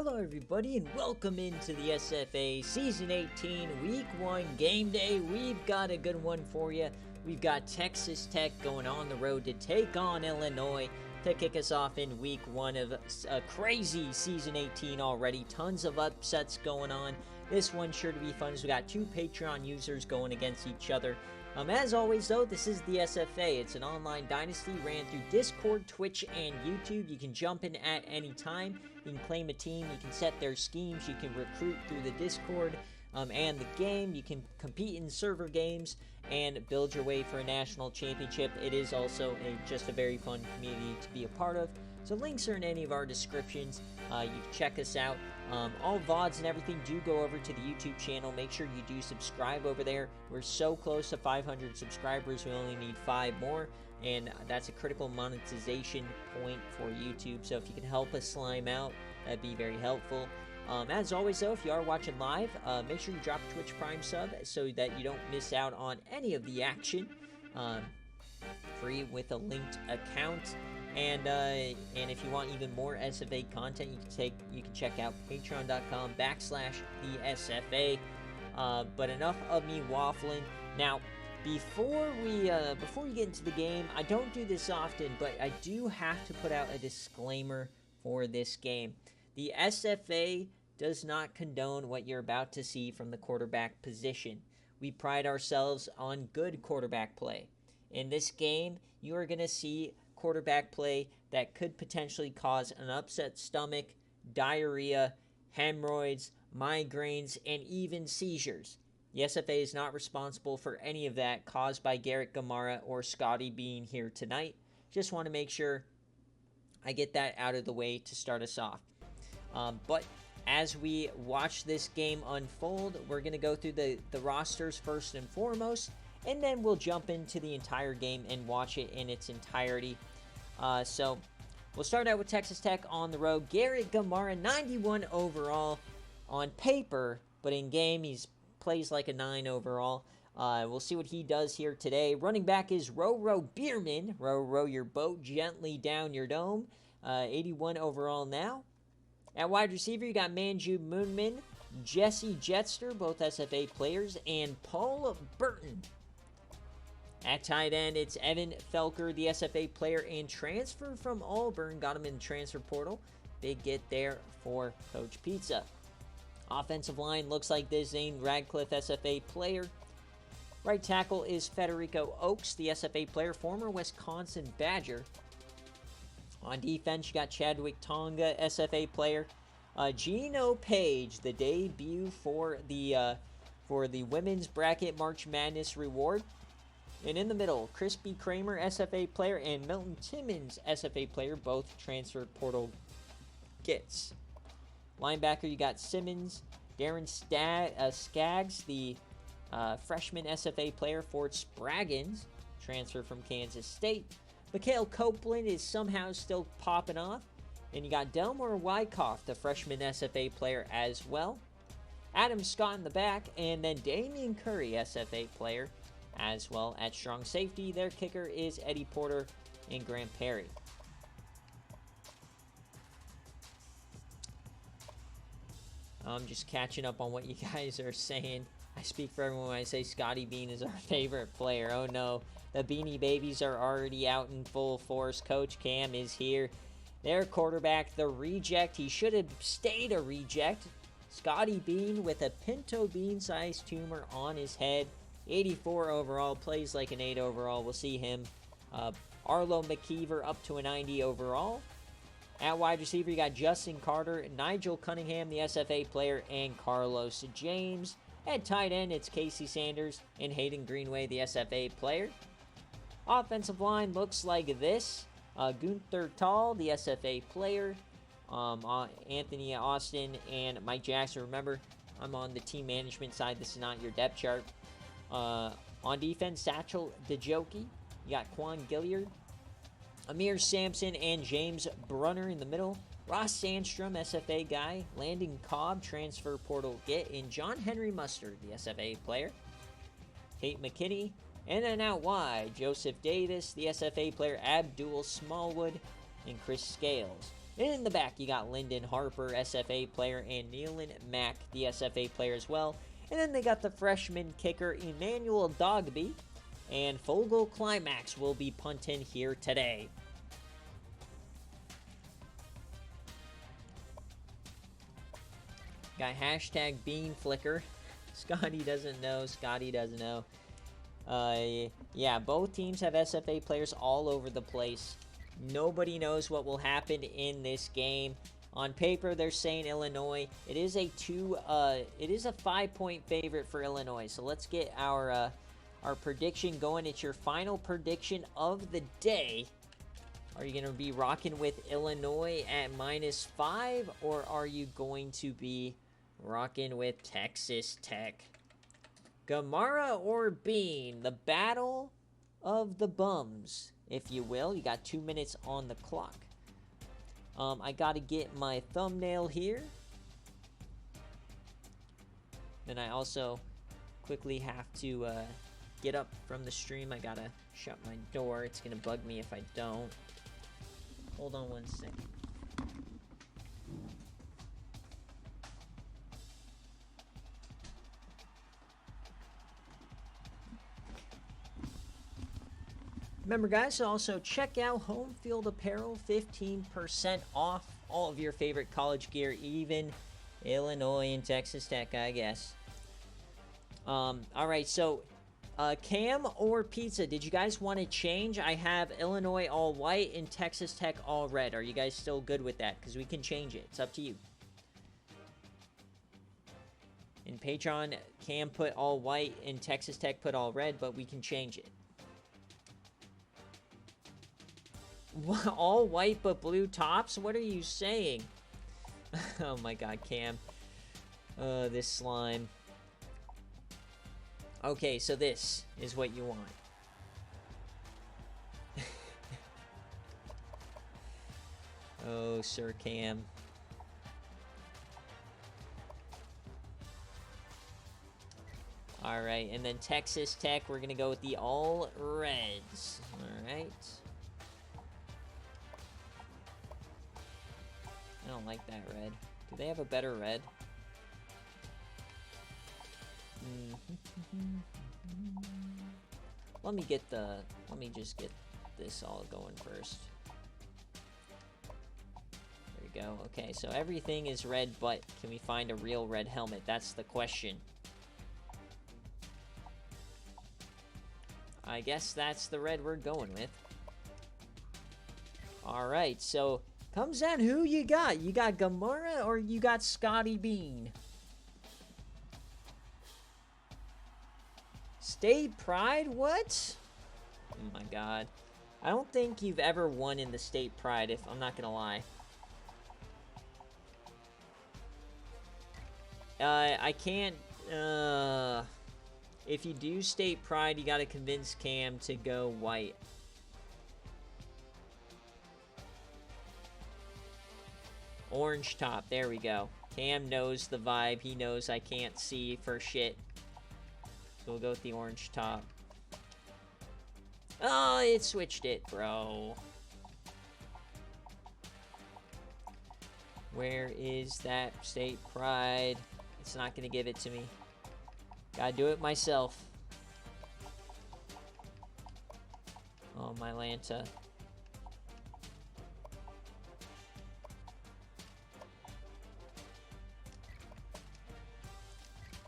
Hello everybody and welcome into the SFA Season 18 Week 1 Game Day. We've got a good one for you. We've got Texas Tech going on the road to take on Illinois to kick us off in Week 1 of a crazy Season 18 already. Tons of upsets going on. This one's sure to be fun as we got two Patreon users going against each other. As always though, this is the SFA. It's an online dynasty ran through Discord, Twitch, and YouTube. You can jump in at any time. You can claim a team. You can set their schemes. You can recruit through the Discord and the game. You can compete in server games and build your way for a national championship. It is also just a very fun community to be a part of. So links are in any of our descriptions. You can check us out. All VODs and everything do go over to the YouTube channel. Make sure you do subscribe over there. We're so close to 500 subscribers. We only need 5 more. And that's a critical monetization point for YouTube. So if you can help us slime out, that'd be very helpful. As always, though, if you are watching live, make sure you drop a Twitch Prime sub so that you don't miss out on any of the action. Free with a linked account. And if you want even more SFA content, you can check out patreon.com/thesfa. But enough of me waffling. Now, before we get into the game, I don't do this often, but I do have to put out a disclaimer for this game. The SFA does not condone what you're about to see from the quarterback position. We pride ourselves on good quarterback play. In this game, you are going to see quarterback play that could potentially cause an upset stomach, diarrhea, hemorrhoids, migraines, and even seizures. The SFA is not responsible for any of that caused by Garrett Gamara or Scotty being here tonight. Just want to make sure I get that out of the way to start us off. But as we watch this game unfold, we're going to go through the rosters first and foremost, and then we'll jump into the entire game and watch it in its entirety. So we'll start out with Texas Tech on the road. Garrett Gamara, 91 overall on paper, but in game he plays like a 9 overall. We'll see what he does here today. Running back is Row Bierman. Row your boat gently down your dome. 81 overall now. At wide receiver, you got Manju Moonman, Jesse Jetster, both SFA players, and Paul Burton. At tight end, it's Evan Felker, the SFA player and transfer from Auburn. Got him in the transfer portal. Big get there for Coach Pizza. Offensive line looks like this. Zane Radcliffe, SFA player. Right tackle is Federico Oaks, the SFA player, former Wisconsin Badger. On defense, you got Chadwick Tonga, SFA player. Gino Page, the debut for the women's bracket March Madness reward. And in the middle, Crispy Kramer, SFA player, and Milton Timmons, SFA player, both transfer portal gets. Linebacker, you got Simmons, Darren Skaggs, the freshman SFA player, Fort Spraggins, transfer from Kansas State. Mikhail Copeland is somehow still popping off. And you got Delmore Wyckoff, the freshman SFA player as well. Adam Scott in the back, and then Damian Curry, SFA player, as well. At strong safety, their kicker is Eddie Porter and Grant Perry. I'm just catching up on what you guys are saying. I speak for everyone when I say Scotty Bean is our favorite player. Oh no, the Beanie Babies are already out in full force. Coach Cam is here. Their quarterback, the reject. He should have stayed a reject. Scotty Bean with a pinto bean-sized tumor on his head. 84 overall, plays like an 8 overall. We'll see him. Arlo McKeever up to a 90 overall. At wide receiver, you got Justin Carter, Nigel Cunningham, the SFA player, and Carlos James. At tight end, it's Casey Sanders and Hayden Greenway, the SFA player. Offensive line looks like this. Gunther Tall, the SFA player. Anthony Austin and Mike Jackson. Remember, I'm on the team management side. This is not your depth chart. On defense, Satchel DeJoki. You got Quan Gilliard, Amir Sampson, and James Brunner in the middle. Ross Sandstrom, SFA guy. Landon Cobb, transfer portal get. And John Henry Mustard, the SFA player. Tate McKinney. And then out wide, Joseph Davis, the SFA player. Abdul Smallwood, and Chris Scales. In the back, you got Lyndon Harper, SFA player, and Nealon Mack, the SFA player as well. And then they got the freshman kicker, Emmanuel Dogby, and Fogel Climax will be punting here today. Got hashtag Bean Flicker. Scotty doesn't know. Scotty doesn't know. Yeah, both teams have SFA players all over the place. Nobody knows what will happen in this game. On paper, they're saying Illinois. It is a 5-point favorite for Illinois. So let's get our prediction going. It's your final prediction of the day. Are you going to be rocking with Illinois at -5, or are you going to be rocking with Texas Tech? Gamara or Bean? The battle of the bums, if you will. You got 2 minutes on the clock. I got to get my thumbnail here. Then I also quickly have to get up from the stream. I got to shut my door. It's going to bug me if I don't. Hold on 1 second. Remember, guys, to also check out Home Field Apparel, 15% off all of your favorite college gear, even Illinois and Texas Tech, I guess. All right, so Cam or pizza, did you guys want to change? I have Illinois all white and Texas Tech all red. Are you guys still good with that? Because we can change it. It's up to you. In Patreon, Cam put all white and Texas Tech put all red, but we can change it. All white but blue tops? What are you saying? Oh my god, Cam. This slime. Okay, so this is what you want. Oh, Sir Cam. Alright, and then Texas Tech, we're going to go with the all reds. Alright. I don't like that red. Do they have a better red? Let me just get this all going first. There we go. Okay, so everything is red, but can we find a real red helmet? That's the question. I guess that's the red we're going with. Alright, so comes down who you got. You got Gamara or you got Scotty Bean? State Pride? What? Oh my god. I don't think you've ever won in the State Pride, if I'm not gonna lie. I can't, if you do State Pride, you gotta convince Cam to go white. Orange top, there we go. Cam knows the vibe. He knows I can't see for shit. So we'll go with the orange top. Oh, it switched it, bro. Where is that State Pride? It's not gonna give it to me. Gotta do it myself. Oh, my Lanta.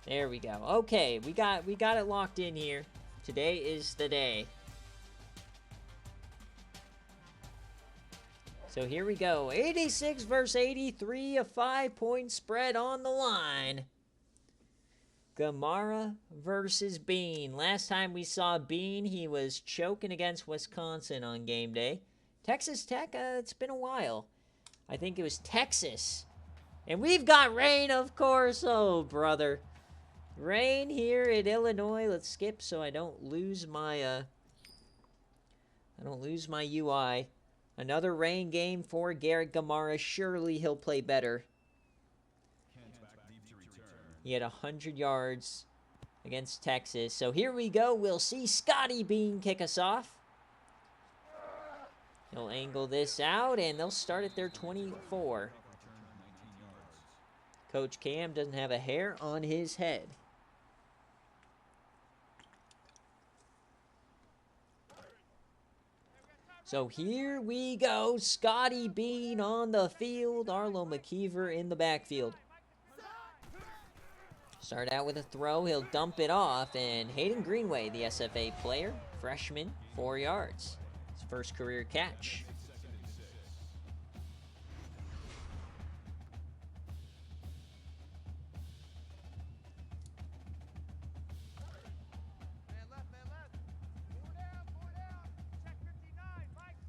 There we go. Okay, we got it locked in here. Today is the day. So here we go. 86 versus 83, a 5-point spread on the line. Gamara versus Bean. Last time we saw Bean, he was choking against Wisconsin on game day. Texas Tech, it's been a while. I think it was Texas. And we've got rain, of course. Oh, brother. Rain here in Illinois. Let's skip so I don't lose my UI. Another rain game for Garrett Gamara. Surely he'll play better. He had 100 yards against Texas. So here we go. We'll see Scotty Bean kick us off. He'll angle this out, and they'll start at their 24. Coach Cam doesn't have a hair on his head. So here we go. Scotty Bean on the field. Arlo McKeever in the backfield. Start out with a throw. He'll dump it off. And Hayden Greenway, the SFA player, freshman, 4 yards. His first career catch.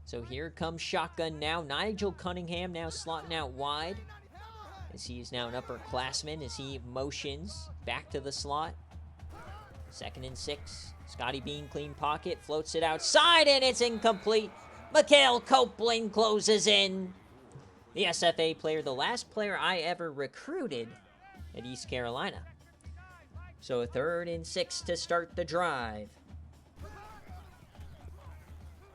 So here comes shotgun now. Nigel Cunningham now slotting out wide. As he's now an upperclassman as he motions back to the slot. 2nd and 6. Scotty Bean, clean pocket, floats it outside, and it's incomplete. Mikhail Copeland closes in. The SFA player, the last player I ever recruited at East Carolina. So a 3rd and 6 to start the drive.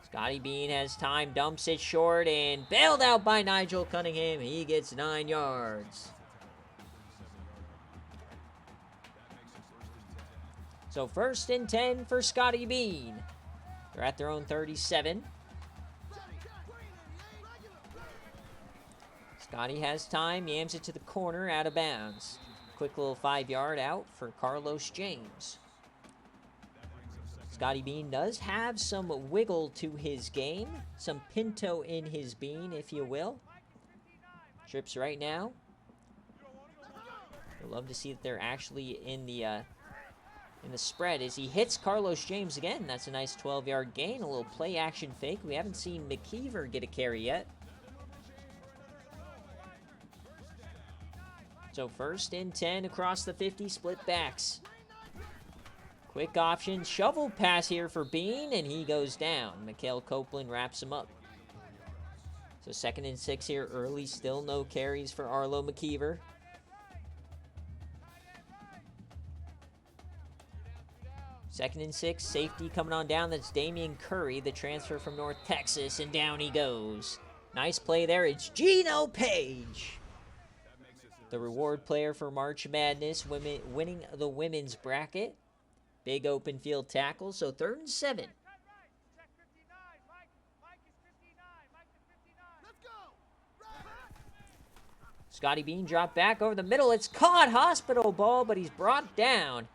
Scotty Bean has time, dumps it short, and bailed out by Nigel Cunningham. He gets 9 yards. So 1st and 10 for Scotty Bean. They're at their own 37. Scotty has time, yams it to the corner, out of bounds. Quick little 5-yard out for Carlos James. Scotty Bean does have some wiggle to his game. Some pinto in his bean, if you will. Trips right now. I'd love to see that they're actually in the spread as he hits Carlos James again. That's a nice 12-yard gain. A little play action fake. We haven't seen McKeever get a carry yet. So 1st and 10 across the 50, split backs. Quick option, shovel pass here for Bean, and he goes down. Mikhail Copeland wraps him up. So 2nd and 6 here early, still no carries for Arlo McKeever. Second and 6, safety coming on down. That's Damian Curry, the transfer from North Texas, and down he goes. Nice play there. It's Gino Page, the reward player for March Madness, winning the women's bracket. Big open field tackle, so 3rd and 7. Scotty Bean dropped back over the middle. It's caught, hospital ball, but he's brought down.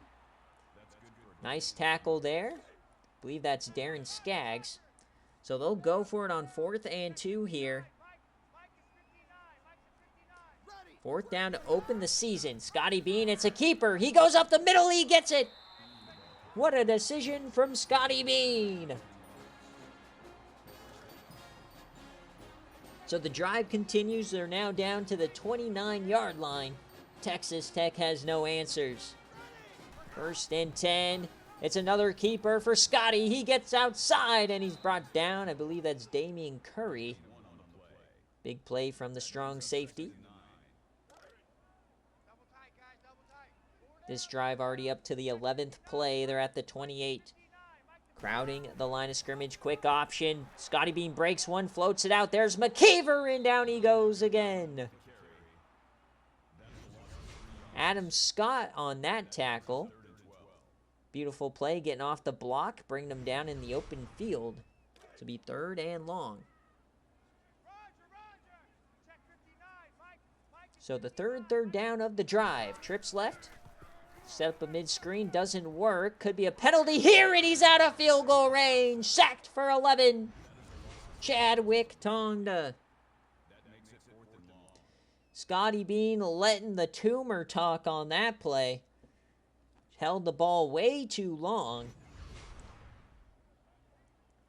Nice tackle there. I believe that's Darren Skaggs. So they'll go for it on 4th and 2 here. 4th down to open the season. Scotty Bean, it's a keeper. He goes up the middle, he gets it. What a decision from Scotty Bean. So the drive continues. They're now down to the 29-yard line. Texas Tech has no answers. 1st and 10. It's another keeper for Scotty. He gets outside and he's brought down. I believe that's Damian Curry. Big play from the strong safety. This drive already up to the 11th play. They're at the 28. Crowding the line of scrimmage. Quick option. Scotty Bean breaks one, floats it out. There's McKeever, and down he goes again. Adam Scott on that tackle. Beautiful play, getting off the block, bringing them down in the open field to be 3rd and long. So the third down of the drive. Trips left. Set up a mid-screen, doesn't work. Could be a penalty here, and he's out of field goal range. Sacked for 11. Chadwick Tonga. Scotty Bean letting the tumor talk on that play. Held the ball way too long.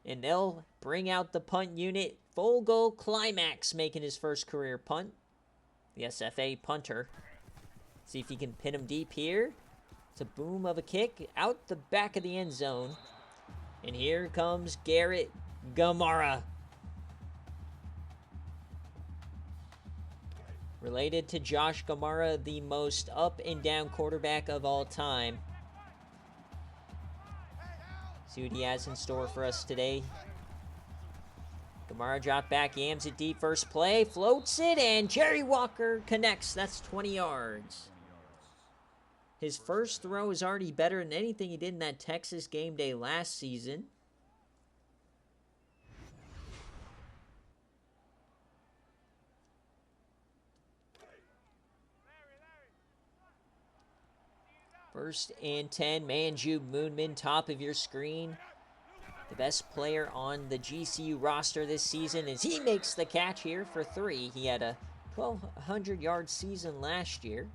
And they'll bring out the punt unit. Full goal Climax making his first career punt. The SFA punter. See if he can pin him deep here. It's a boom of a kick out the back of the end zone. And here comes Garrett Gamara. Related to Josh Gamara, the most up and down quarterback of all time. See what he has in store for us today. Gamara drop back, yams it deep, first play, floats it, and Jerry Walker connects. That's 20 yards. His first throw is already better than anything he did in that Texas game day last season. First and 10, Manju Moonman, top of your screen. The best player on the GCU roster this season as he makes the catch here for 3. He had a 1,200-yard season last year.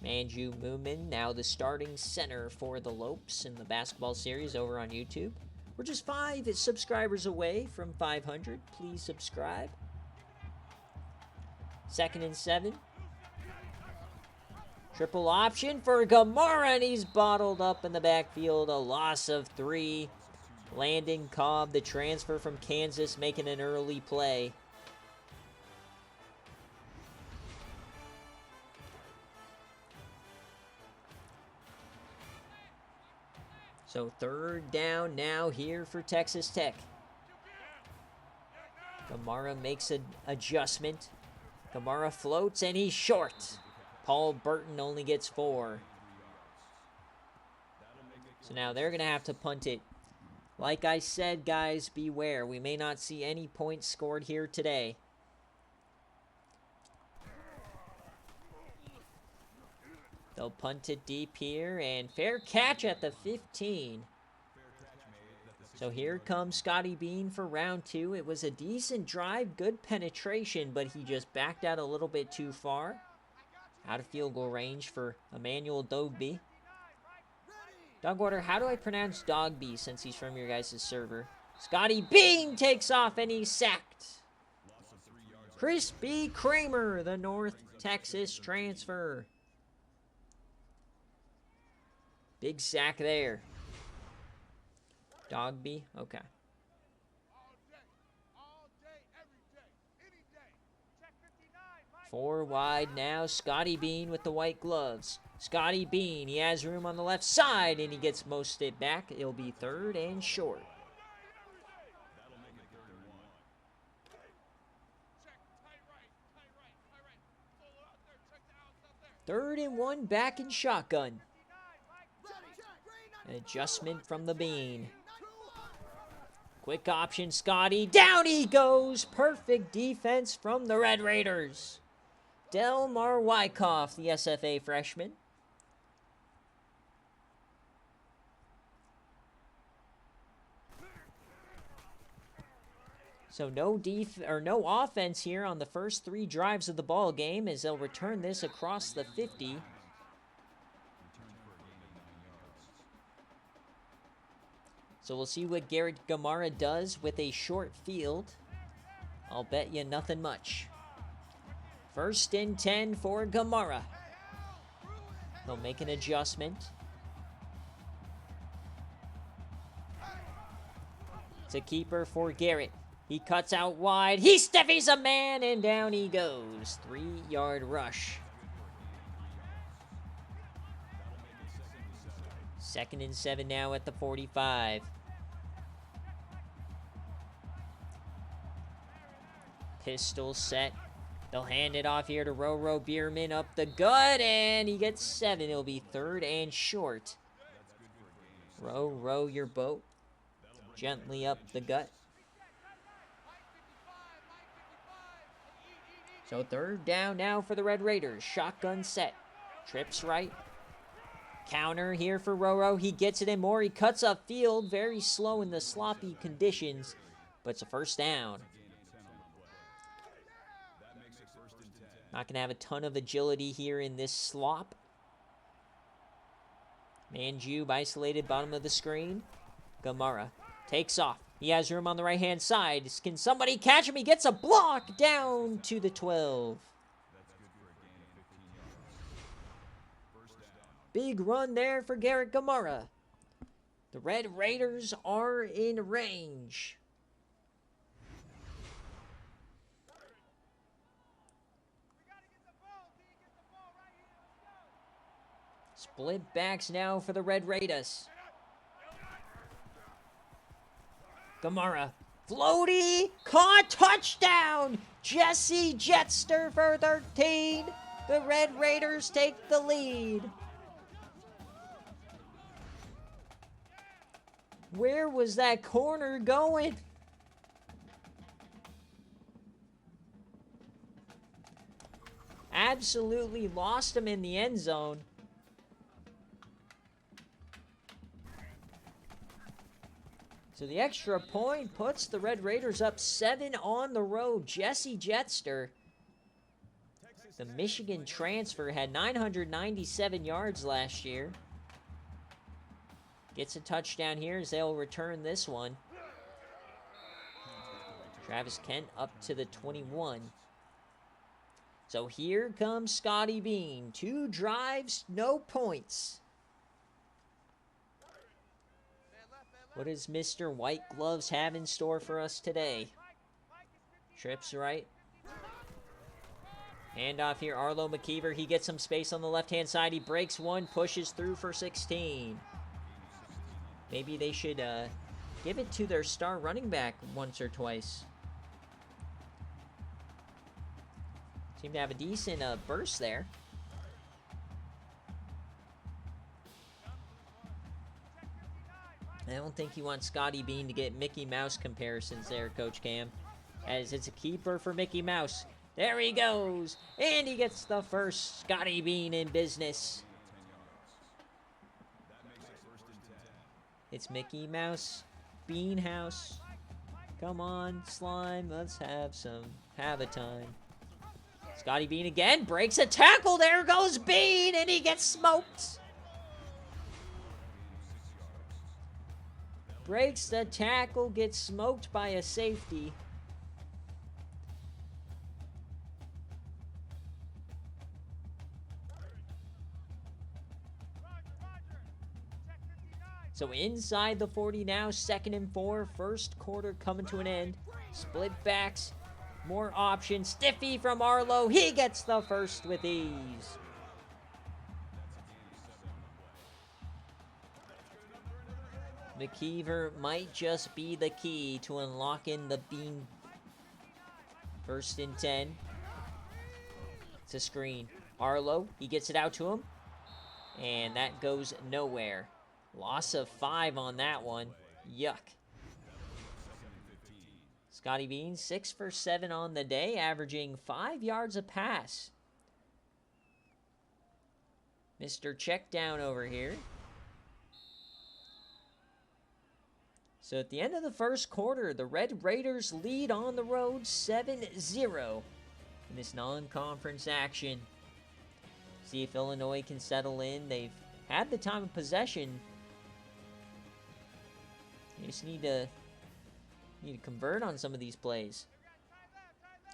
Manju Moonman, now the starting center for the Lopes in the basketball series over on YouTube. We're just 5 subscribers away from 500. Please subscribe. 2nd and 7. Triple option for Gamara, and he's bottled up in the backfield. A loss of 3. Landon Cobb, the transfer from Kansas, making an early play. So 3rd down now here for Texas Tech. Gamara makes an adjustment. Gamara floats, and he's short. Paul Burton only gets 4. So now they're going to have to punt it. Like I said, guys, beware. We may not see any points scored here today. They'll punt it deep here, and fair catch at the 15. So here comes Scotty Bean for round 2. It was a decent drive, good penetration, but he just backed out a little bit too far. Out of field goal range for Emmanuel Dogby. Dogwater, how do I pronounce Dogby since he's from your guys' server? Scotty Bean takes off, and he's sacked. Chris B. Kramer, the North Texas transfer. Big sack there. Dogby, okay. 4 wide now. Scotty Bean with the white gloves. Scotty Bean, he has room on the left side, and he gets most of it back. It'll be 3rd and short. Third and 1, back in shotgun. An adjustment from the Bean. Quick option, Scotty. Down he goes. Perfect defense from the Red Raiders. Delmar Wyckoff, the SFA freshman. So no offense here on the first 3 drives of the ball game as they'll return this across the 50. So we'll see what Garrett Gamara does with a short field. I'll bet you nothing much. 1st and 10 for Gamara. He'll make an adjustment. It's a keeper for Garrett. He cuts out wide. He steffies a man, and down he goes. 3-yard rush. 2nd and 7 now at the 45. Pistol set. They'll hand it off here to Roro Bierman up the gut, and he gets 7. It'll be 3rd and short. Row your boat gently up the gut. So 3rd down now for the Red Raiders. Shotgun set. Trips right. Counter here for Roro. He gets it in more. He cuts up field. Very slow in the sloppy conditions, but it's a 1st down. Not going to have a ton of agility here in this slop. Manjube isolated bottom of the screen. Gamara takes off. He has room on the right-hand side. Can somebody catch him? He gets a block down to the 12. Big run there for Garrett Gamara. The Red Raiders are in range. Split backs now for the Red Raiders. Gamara. Floaty. Caught. Touchdown. Jesse Jetster for 13. The Red Raiders take the lead. Where was that corner going? Absolutely lost him in the end zone. So the extra point puts the Red Raiders up 7 on the road. Jesse Jetster, the Michigan transfer, had 997 yards last year. Gets a touchdown here as they'll return this one. Travis Kent up to the 21. So here comes Scotty Bean. 2 drives, no points. What does Mr. White Gloves have in store for us today? Trips right. Handoff here, Arlo McKeever. He gets some space on the left-hand side. He breaks one, pushes through for 16. Maybe they should give it to their star running back once or twice. Seem to have a decent burst there. I don't think you want Scotty Bean to get Mickey Mouse comparisons there, Coach Cam, as it's a keeper for Mickey Mouse. There he goes, and he gets the first Scotty Bean in business. It's Mickey Mouse, Bean House. Come on, Slime, let's have a time. Scotty Bean again, breaks a tackle, there goes Bean, and he gets smoked. Breaks the tackle, gets smoked by a safety. So inside the 40 now, 2nd and 4, first quarter coming to an end. Split backs, more options. Stiffy from Arlo, he gets the first with ease. McKeever might just be the key to unlocking the Bean. 1st and 10. It's a screen. Arlo, he gets it out to him. And that goes nowhere. Loss of 5 on that one. Yuck. Scotty Bean, 6 for 7 on the day, averaging 5 yards a pass. Mr. Check down over here. So at the end of the first quarter, the Red Raiders lead on the road 7-0 in this non-conference action. See if Illinois can settle in. They've had the time of possession. You just need to convert on some of these plays.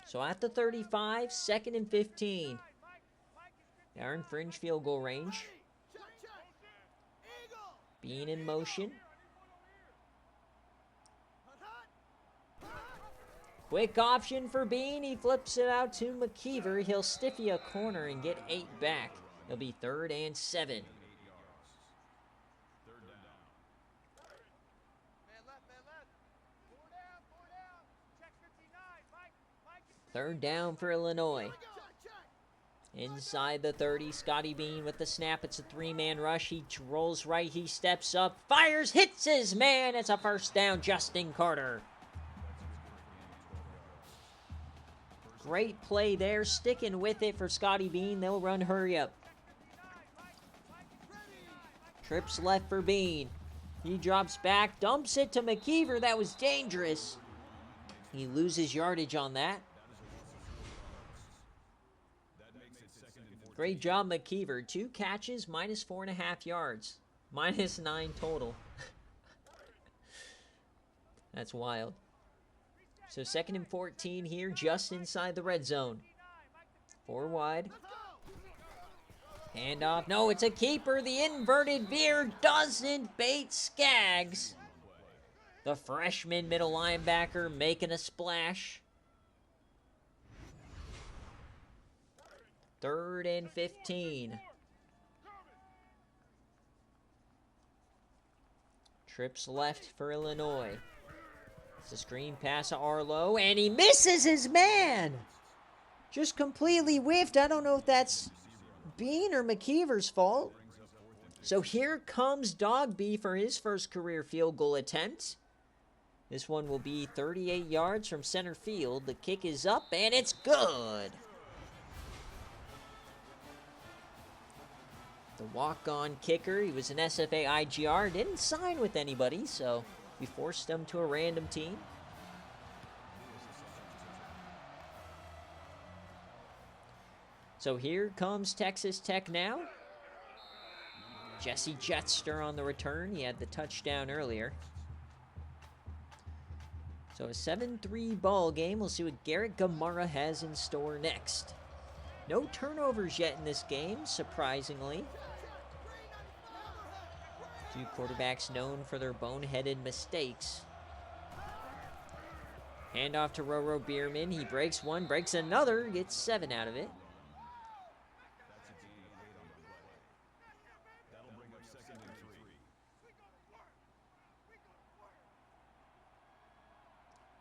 So at the 35, 2nd and 15. They are in fringe field goal range. Bean in motion. Quick option for Bean. He flips it out to McKeever. He'll stiffy a corner and get 8 back. It'll be 3rd and 7. Third down for Illinois. Inside the 30, Scotty Bean with the snap. It's a 3-man rush. He rolls right. He steps up, fires, hits his man. It's a first down, Justin Carter. Great play there, sticking with it for Scotty Bean. They'll run hurry up. Trips left for Bean. He drops back, dumps it to McKeever. That was dangerous. He loses yardage on that. Great job, McKeever. 2 catches, minus 4.5 yards. Minus 9 total. That's wild. So 2nd and 14 here, just inside the red zone. 4 wide. Handoff. No, it's a keeper. The inverted veer doesn't bait Skaggs. The freshman middle linebacker making a splash. 3rd and 15. Trips left for Illinois. It's a screen pass to Arlo, and he misses his man! Just completely whiffed. I don't know if that's Bean or McKeever's fault. So here comes Dogby for his first career field goal attempt. This one will be 38 yards from center field. The kick is up, and it's good. The walk-on kicker, he was an SFA IGR, didn't sign with anybody, so we forced him to a random team. So here comes Texas Tech now. Jesse Jetster on the return. He had the touchdown earlier. So a 7-3 ball game. We'll see what Garrett Gamarra has in store next. No turnovers yet in this game, surprisingly. Two quarterbacks known for their boneheaded mistakes. Handoff to Roro Bierman. He breaks one, breaks another, gets 7 out of it.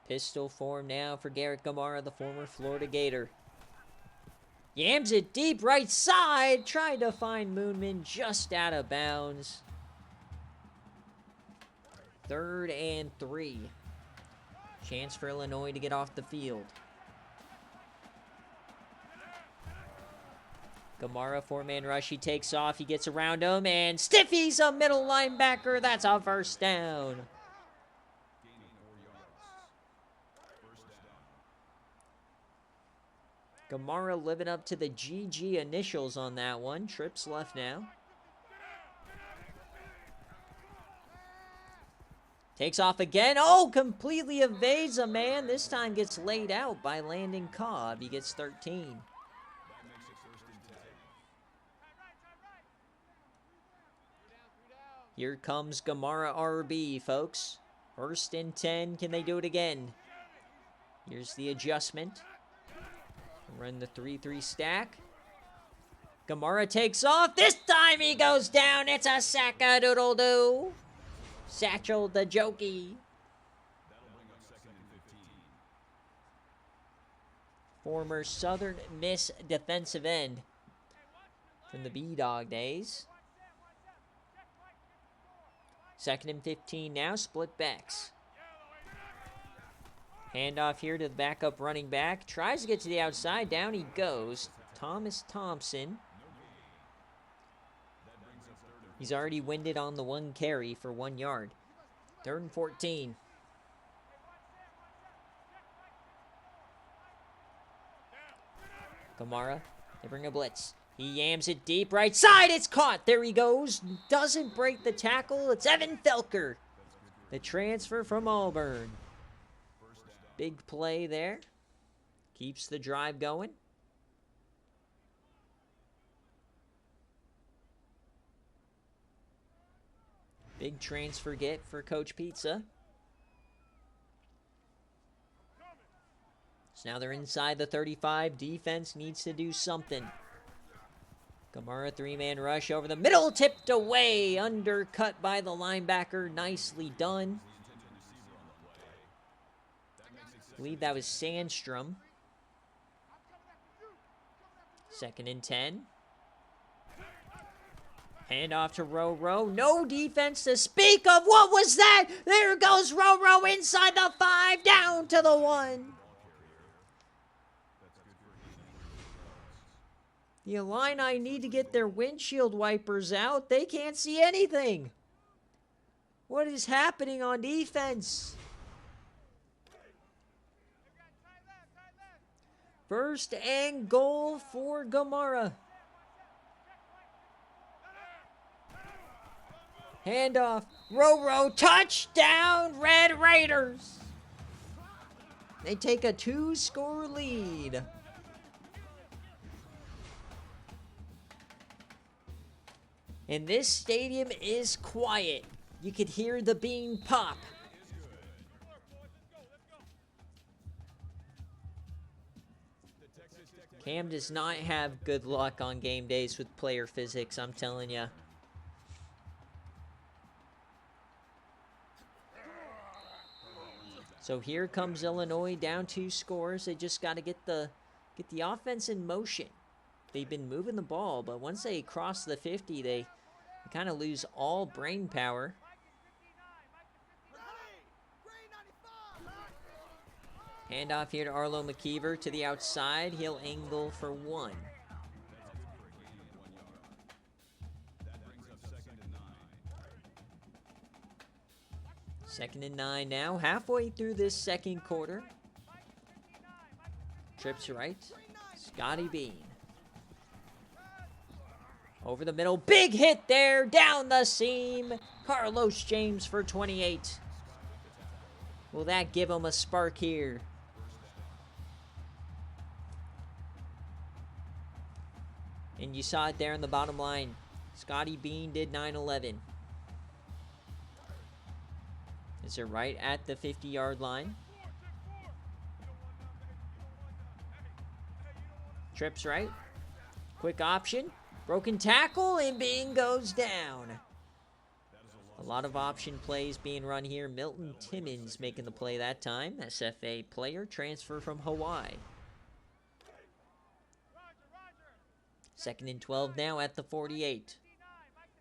Pistol form now for Garrett Gamarra, the former Florida Gator. Yams it deep right side. Tried to find Moonman just out of bounds. 3rd and 3. Chance for Illinois to get off the field. Gamarra, 4-man rush. He takes off. He gets around him. And Stiffy's a middle linebacker. That's a first down. Gamarra living up to the GG initials on that one. Trips left now. Takes off again. Oh, completely evades a man. This time gets laid out by Landon Cobb. He gets 13. Here comes Gamarra RB, folks. 1st and 10. Can they do it again? Here's the adjustment. Run the 3-3 stack. Gamarra takes off. This time he goes down. It's a sack-a-doodle-doo. Satchel the jokey. Former Southern Miss defensive end from the B-Dog days. 2nd and 15 now. Split backs. Handoff here to the backup running back. Tries to get to the outside. Down he goes. Thomas Thompson. He's already winded on the 1 carry for 1 yard. 3rd and 14. Gamarra. They bring a blitz. He yams it deep right side. It's caught. There he goes. Doesn't break the tackle. It's Evan Felker. The transfer from Auburn. Big play there. Keeps the drive going. Big transfer get for Coach Pizza. So now they're inside the 35. Defense needs to do something. Gamarra, 3-man rush over the middle. Tipped away. Undercut by the linebacker. Nicely done. I believe that was Sandstrom. 2nd and 10. Handoff to Roro. No defense to speak of. What was that? There goes Roro inside the 5. Down to the 1. The Illini need to get their windshield wipers out. They can't see anything. What is happening on defense? 1st and goal for Gamarra. Handoff. Roro. Touchdown, Red Raiders. They take a 2-score lead. And this stadium is quiet. You could hear the bean pop. Cam does not have good luck on game days with player physics, I'm telling you. So here comes Illinois, down 2 scores. They just got to get the offense in motion. They've been moving the ball, but once they cross the 50, they kind of lose all brain power. Handoff here to Arlo McKeever to the outside. He'll angle for 1. Second and 9 now, halfway through this second quarter. Trips right. Scotty Bean. Over the middle, big hit there, down the seam. Carlos James for 28. Will that give him a spark here? And you saw it there in the bottom line. Scotty Bean did 9-11. Is it right at the 50-yard line? Trips right. Quick option. Broken tackle, and Bean goes down. A lot of option plays being run here. Milton Timmons making the play that time. SFA player, transfer from Hawaii. Second and 12 now at the 48.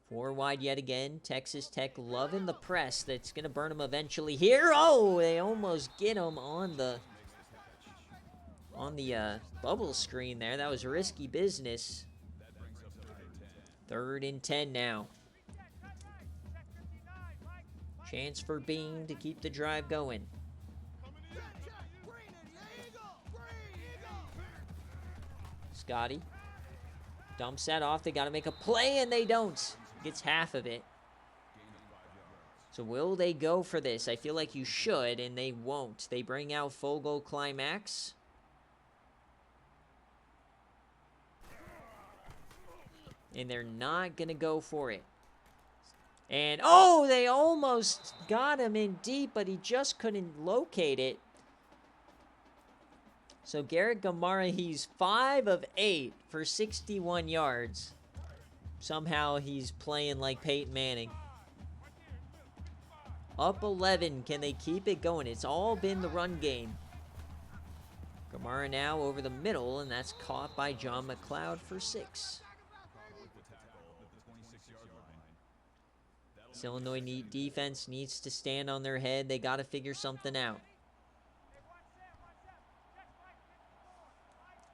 4 wide yet again. Texas Tech loving the press. That's going to burn them eventually here. Oh, they almost get him on the bubble screen there. That was risky business. 3rd and 10 now. Chance for Bean to keep the drive going. Scotty dumps that off. They got to make a play, and they don't. Gets half of it. So will they go for this? I feel like you should, and they won't. They bring out Fogle Climax. And they're not going to go for it. And, oh, they almost got him in deep, but he just couldn't locate it. So Garrett Gamara, he's 5 of 8 for 61 yards. Somehow he's playing like Peyton Manning. Up 11. Can they keep it going? It's all been the run game. Gamara now over the middle, and that's caught by John McLeod for 6. This Illinois defense needs to stand on their head. They got to figure something out.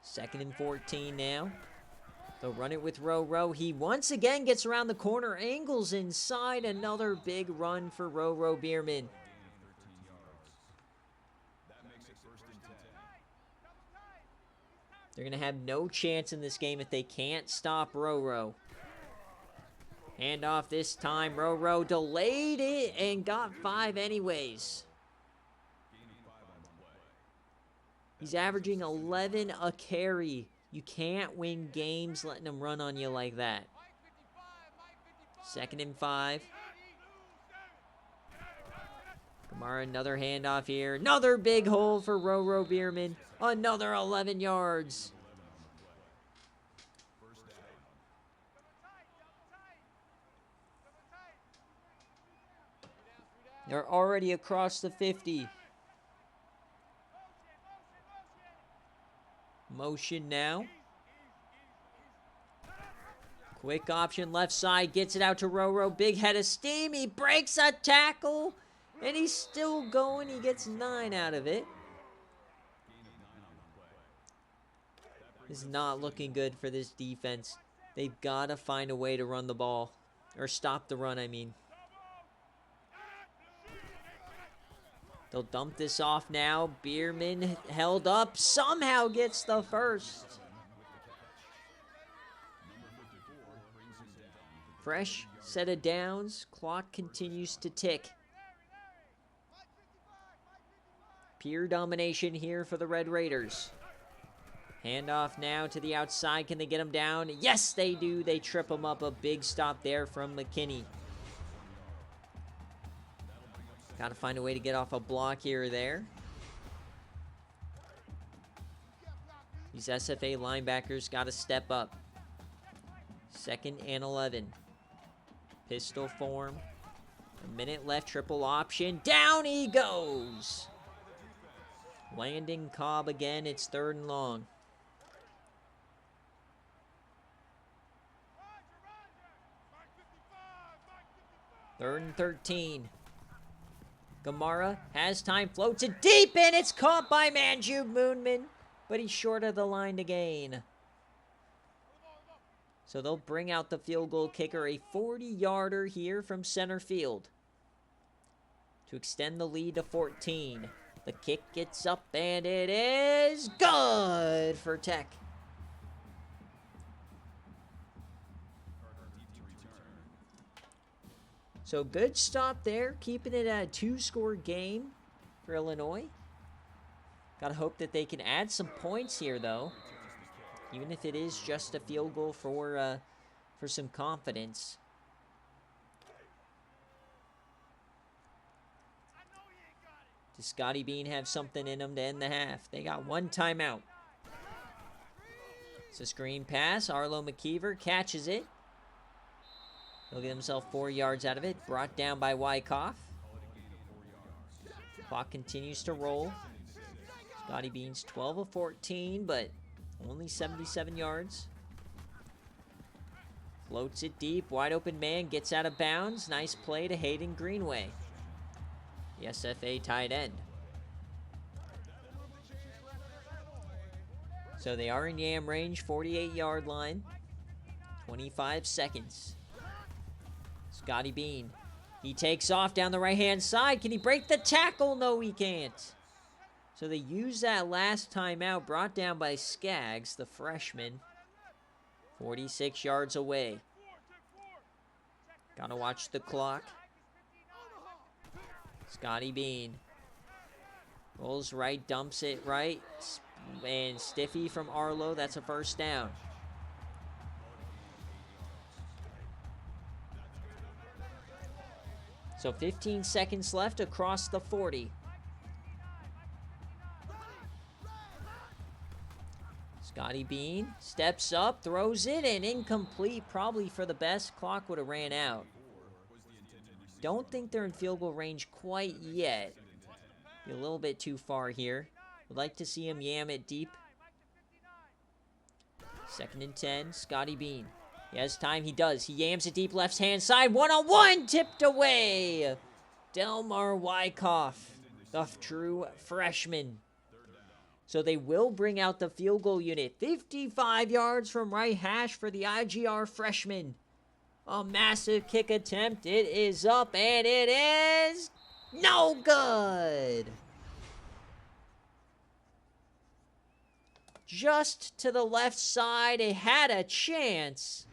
2nd and 14 now. They'll run it with Rowe. He once again gets around the corner, angles inside. Another big run for Rowe Bierman. They're going to have no chance in this game if they can't stop Rowe. Handoff this time. Rowe delayed it and got 5 anyways. He's averaging 11 a carry. You can't win games letting them run on you like that. 2nd and 5. Gamara, another handoff here. Another big hole for Rowe Bierman. Another 11 yards. They're already across the 50. Motion now. Quick option left side. Gets it out to Rowe. Big head of steam. He breaks a tackle. And he's still going. He gets 9 out of it. It's not looking good for this defense. They've got to find a way to run the ball. Or stop the run, I mean. They'll dump this off now. Bierman held up. Somehow gets the first. Fresh set of downs. Clock continues to tick. Pure domination here for the Red Raiders. Handoff now to the outside. Can they get him down? Yes, they do. They trip him up. A big stop there from McKinney. Got to find a way to get off a block here or there. These SFA linebackers got to step up. 2nd and 11. Pistol form. A minute left. Triple option. Down he goes. Landing Cobb again. It's 3rd and long. Third and 13. Gamara has time, floats it deep, and it's caught by Manjub Moonman, but he's short of the line to gain. So they'll bring out the field goal kicker, a 40-yarder here from center field to extend the lead to 14. The kick gets up, and it is good for Tech. So good stop there, keeping it at a 2-score game for Illinois. Gotta hope that they can add some points here, though, even if it is just a field goal for some confidence. Does Scotty Bean have something in him to end the half? They got 1 timeout. It's a screen pass. Arlo McKeever catches it. He'll get himself 4 yards out of it. Brought down by Wyckoff. Clock continues to roll. Scotty Bean's 12 of 14, but only 77 yards. Floats it deep. Wide open man gets out of bounds. Nice play to Hayden Greenway, the SFA tight end. So they are in yam range, 48-yard line. 25 seconds. Scotty Bean. He takes off down the right-hand side. Can he break the tackle? No, he can't. So they use that last timeout, brought down by Skaggs, the freshman. 46 yards away. Gotta watch the clock. Scotty Bean. Rolls right, dumps it right. And Stiffy from Arlo, that's a 1st down. So 15 seconds left across the 40. Scotty Bean steps up, throws it, and incomplete. Probably for the best. Clock would have ran out. Don't think they're in field goal range quite yet. Be a little bit too far here. Would like to see him yam it deep. 2nd and 10. Scotty Bean. He has time. He does. He yams it deep left-hand side. 1-on-1. Tipped away. Delmar Wyckoff, the true freshman. So they will bring out the field goal unit. 55 yards from right hash for the IGR freshman. A massive kick attempt. It is up, and it is no good. Just to the left side. It had a chance.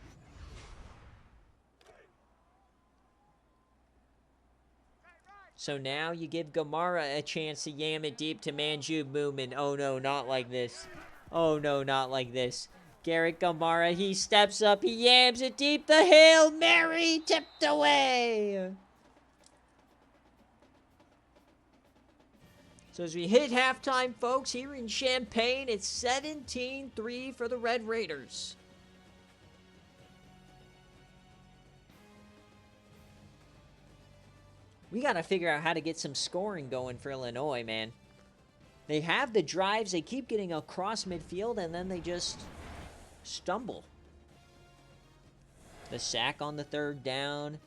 So now you give Gamara a chance to yam it deep to Manjub Moomin. Oh no, not like this. Oh no, not like this. Garrett Gamara, he steps up, he yams it deep. The Hail Mary tipped away. So as we hit halftime, folks, here in Champaign, it's 17-3 for the Red Raiders. We got to figure out how to get some scoring going for Illinois, man. They have the drives. They keep getting across midfield, and then they just stumble. The sack on the 3rd down.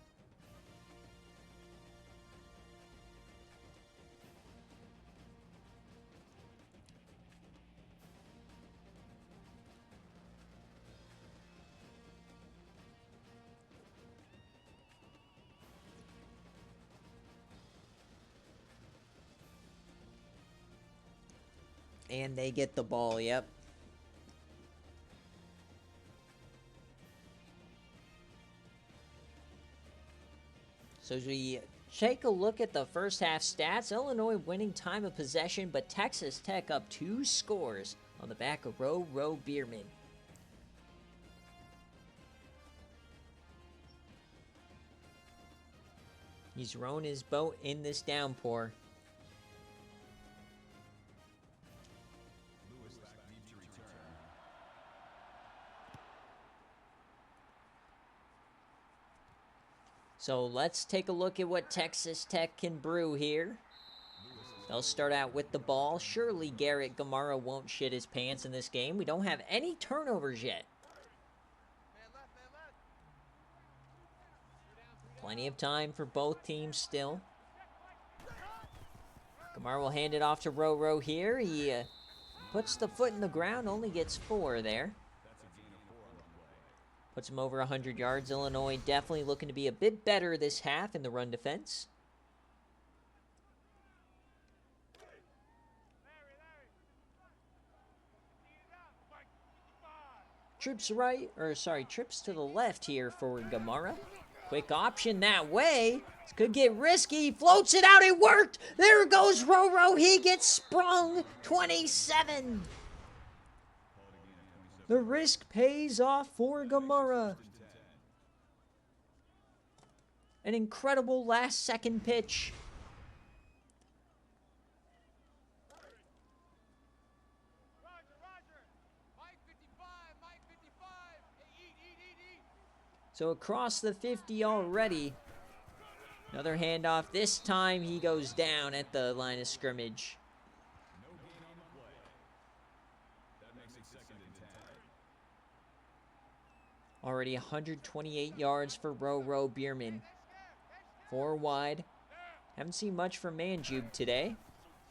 And they get the ball, yep. So as we take a look at the first half stats, Illinois winning time of possession, but Texas Tech up 2 scores on the back of Row Bierman. He's rowing his boat in this downpour. So let's take a look at what Texas Tech can brew here. They'll start out with the ball. Surely Garrett Gamara won't shit his pants in this game. We don't have any turnovers yet. Plenty of time for both teams still. Gamara will hand it off to Roro here. He puts the foot in the ground, only gets 4 there. Puts him over 100 yards. Illinois definitely looking to be a bit better this half in the run defense. Trips to the left here for Gamara. Quick option that way. This could get risky. He floats it out. It worked. There goes Roro. He gets sprung. 27. The risk pays off for Gamara. An incredible last-second pitch. So across the 50 already. Another handoff. This time he goes down at the line of scrimmage. Already 128 yards for Roro Bierman. 4 wide. Haven't seen much from Manjube today.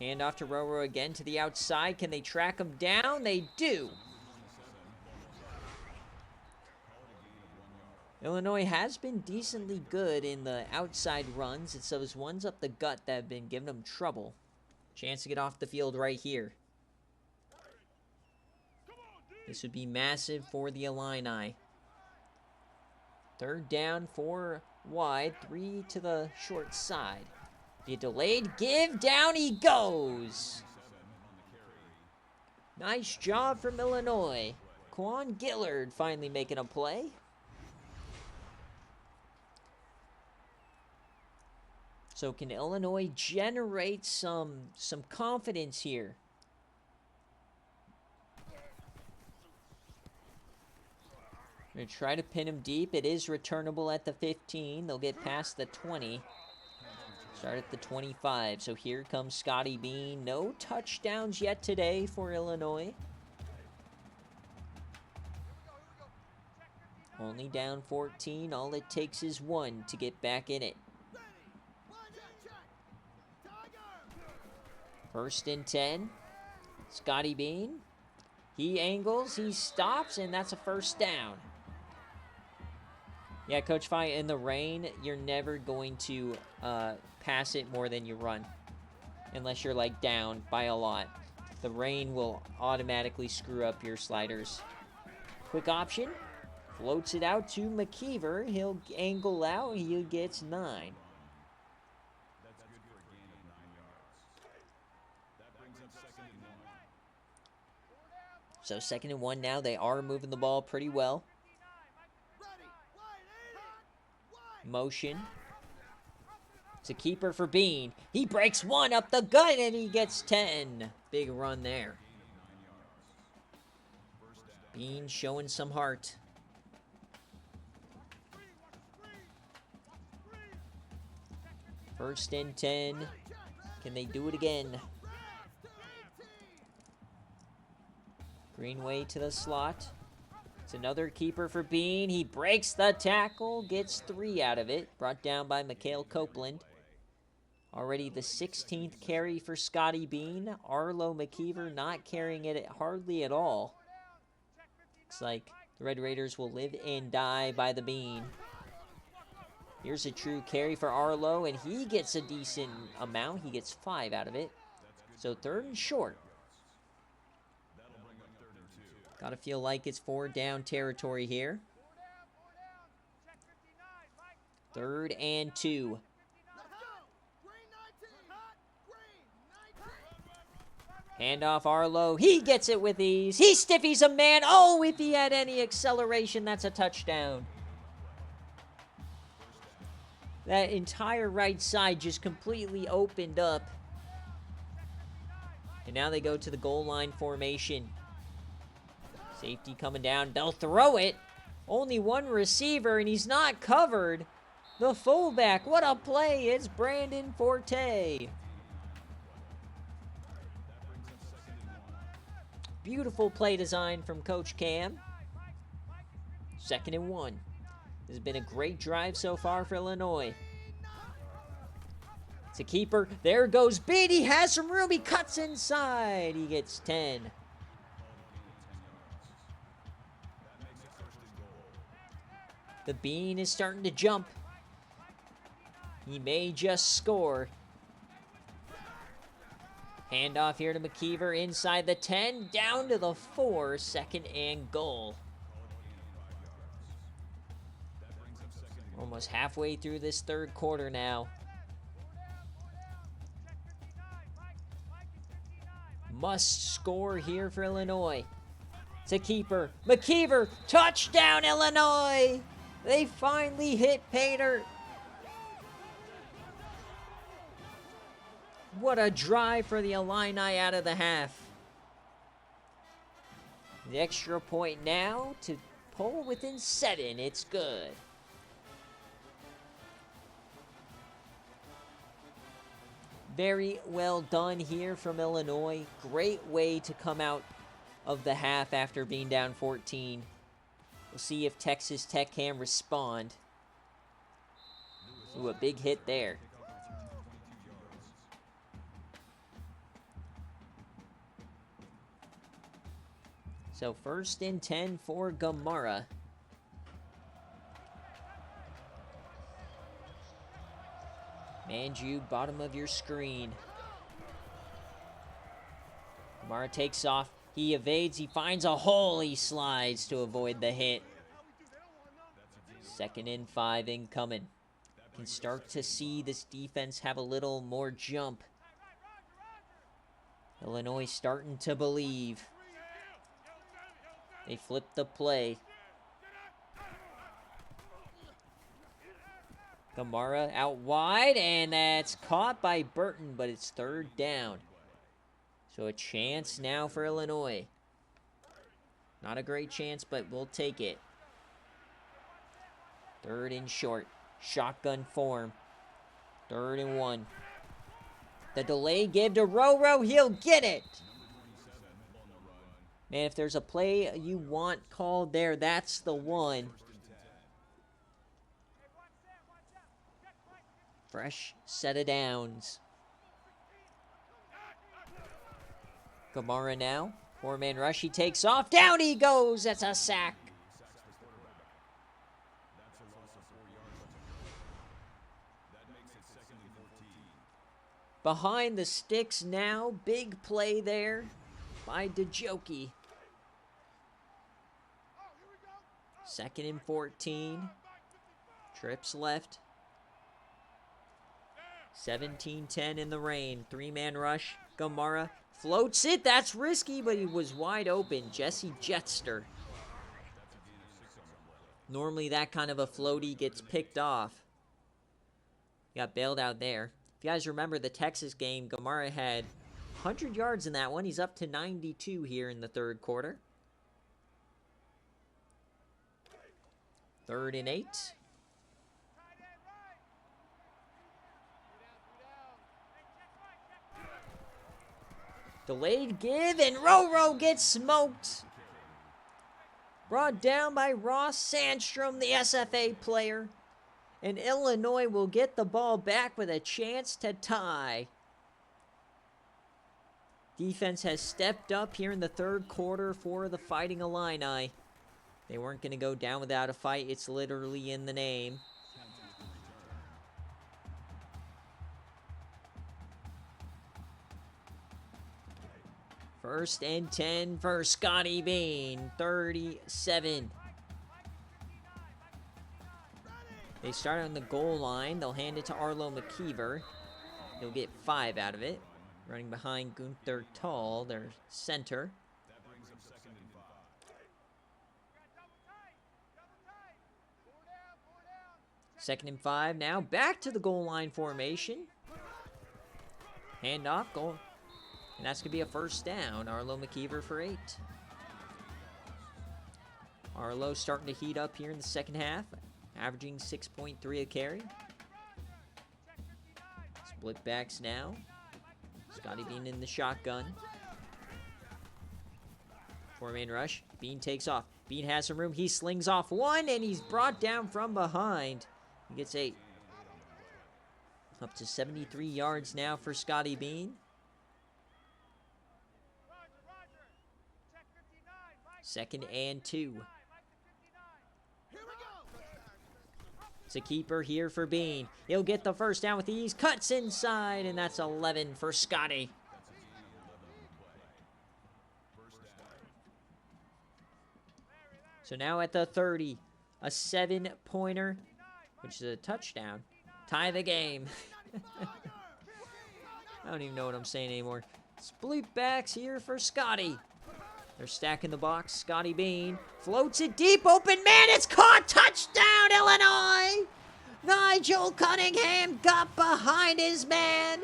Handoff to Roro again to the outside. Can they track him down? They do. Illinois has been decently good in the outside runs. It's those ones up the gut that have been giving them trouble. Chance to get off the field right here. This would be massive for the Illini. 3rd down, 4 wide, 3 to the short side. Be a delayed give, down he goes. Nice job from Illinois. Quan Gillard finally making a play. So can Illinois generate some confidence here? Going to try to pin him deep. It is returnable at the 15. They'll get past the 20. Start at the 25. So here comes Scotty Bean. No touchdowns yet today for Illinois. Only down 14. All it takes is 1 to get back in it. 1st and 10. Scotty Bean. He angles, he stops, and that's a 1st down. Yeah, Coach Fi, in the rain, you're never going to pass it more than you run. Unless you're, like, down by a lot. The rain will automatically screw up your sliders. Quick option. Floats it out to McKeever. He'll angle out. He gets 9. So 2nd and 1 now. They are moving the ball pretty well. Motion. It's a keeper for Bean. He breaks 1 up the gut and he gets 10. Big run there. Bean showing some heart. First and 10. Can they do it again? Greenway to the slot. It's another keeper for Bean. He breaks the tackle, gets 3 out of it. Brought down by Mikhail Copeland. Already the 16th carry for Scotty Bean. Arlo McKeever not carrying it hardly at all. Looks like the Red Raiders will live and die by the Bean. Here's a true carry for Arlo, and he gets a decent amount. He gets 5 out of it. So 3rd and short. Gotta feel like it's 4 down territory here. 3rd and 2. Handoff Arlo. He gets it with ease. He stiffies a man. Oh, if he had any acceleration, that's a touchdown. That entire right side just completely opened up. And now they go to the goal line formation. Safety coming down. They'll throw it. Only 1 receiver, and he's not covered. The fullback. What a play. It's Brandon Forte. Beautiful play design from Coach Cam. 2nd and 1. This has been a great drive so far for Illinois. It's a keeper. There goes Bean. He has some room. He cuts inside. He gets 10. The Bean is starting to jump. He may just score. Handoff here to McKeever inside the 10, down to the 4, 2nd and goal. Almost halfway through this 3rd quarter now. Must score here for Illinois. It's a keeper. McKeever, touchdown Illinois! They finally hit Painter. What a drive for the Illini out of the half. The extra point now to pull within 7. It's good. Very well done here from Illinois. Great way to come out of the half after being down 14. We'll see if Texas Tech can respond. Ooh, a big hit there. So 1st and 10 for Gamara. Manju, bottom of your screen. Gamara takes off. He evades. He finds a hole. He slides to avoid the hit. 2nd and 5 incoming. Can start to see this defense have a little more jump. Illinois starting to believe. They flipped the play. Gamara out wide, and that's caught by Burton, but it's 3rd down. So a chance now for Illinois. Not a great chance, but we'll take it. 3rd and short. Shotgun form. 3rd and 1. The delay give to Roro. He'll get it. Man, if there's a play you want called there, that's the one. Fresh set of downs. Gamara now. 4-man rush. He takes off. Down he goes. That's a sack. Behind the sticks now. Big play there by DeJoki. 2nd and 14. Trips left. 17-10 in the rain. 3-man rush. Gamara floats it. That's risky, but he was wide open. Jesse Jetster. Normally that kind of a floaty gets picked off. Got bailed out there. If you guys remember the Texas game, Gamara had 100 yards in that one. He's up to 92 here in the 3rd quarter. 3rd and 8. Delayed give, and Roro gets smoked. Brought down by Ross Sandstrom, the SFA player. And Illinois will get the ball back with a chance to tie. Defense has stepped up here in the 3rd quarter for the Fighting Illini. They weren't going to go down without a fight. It's literally in the name. First and 10 for Scotty Bean. 37. They start on the goal line. They'll hand it to Arlo McKeever. He'll get 5 out of it. Running behind Gunther Tall, their center. Second and 5 now. Back to the goal line formation. Handoff, goal. And that's going to be a 1st down. Arlo McKeever for 8. Arlo starting to heat up here in the 2nd half. Averaging 6.3 a carry. Split backs now. Scotty Bean in the shotgun. Four-man rush. Bean takes off. Bean has some room. He slings off one, and he's brought down from behind. He gets 8. Up to 73 yards now for Scotty Bean. Second and 2. It's a keeper here for Bean. He'll get the first down with ease. Cuts inside, and that's 11 for Scotty. So now at the 30, a 7-pointer, which is a touchdown. Tie the game. I don't even know what I'm saying anymore. Split backs here for Scotty. They're stacking the box. Scotty Bean floats it deep. Open man. It's caught. Touchdown, Illinois. Nigel Cunningham got behind his man.